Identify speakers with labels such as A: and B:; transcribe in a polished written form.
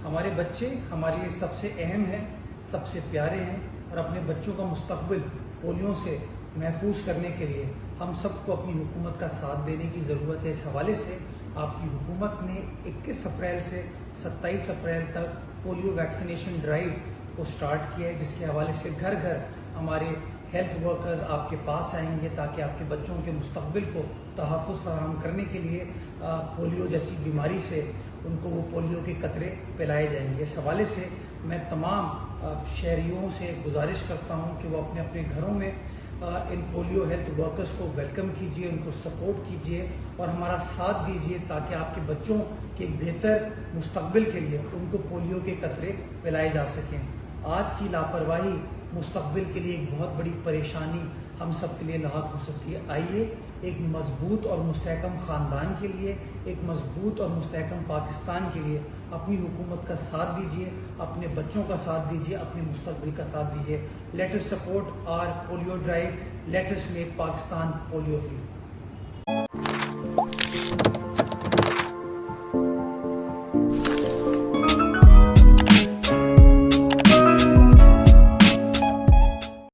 A: ہمارے بچے ہمارے لیے سب سے اہم ہیں، سب سے پیارے ہیں، اور اپنے بچوں کا مستقبل پولیو سے محفوظ کرنے کے لیے ہم سب کو اپنی حکومت کا ساتھ دینے کی ضرورت ہے۔ اس حوالے سے آپ کی حکومت نے 21 اپریل سے 27 اپریل تک پولیو ویکسینیشن ڈرائیو کو سٹارٹ کیا ہے، جس کے حوالے سے گھر گھر ہمارے ہیلتھ ورکرز آپ کے پاس آئیں گے تاکہ آپ کے بچوں کے مستقبل کو تحفظ فراہم کرنے کے لیے پولیو جیسی بیماری سے ان کو وہ پولیو کے قطرے پلائے جائیں گے۔ اس حوالے سے میں تمام شہریوں سے گزارش کرتا ہوں کہ وہ اپنے اپنے گھروں میں ان پولیو ہیلتھ ورکرز کو ویلکم کیجئے، ان کو سپورٹ کیجئے اور ہمارا ساتھ دیجئے تاکہ آپ کے بچوں کے ایک بہتر مستقبل کے لیے ان کو پولیو کے قطرے پلائے جا سکیں۔ آج کی لاپرواہی مستقبل کے لیے ایک بہت بڑی پریشانی ہم سب کے لیے لاحق ہو سکتی ہے۔ آئیے ایک مضبوط اور مستحکم خاندان کے لیے، ایک مضبوط اور مستحکم پاکستان کے لیے اپنی حکومت کا ساتھ دیجیے، اپنے بچوں کا ساتھ دیجیے، اپنے مستقبل کا ساتھ دیجیے۔ Let's support our polio drive, let's make Pakistan polio free.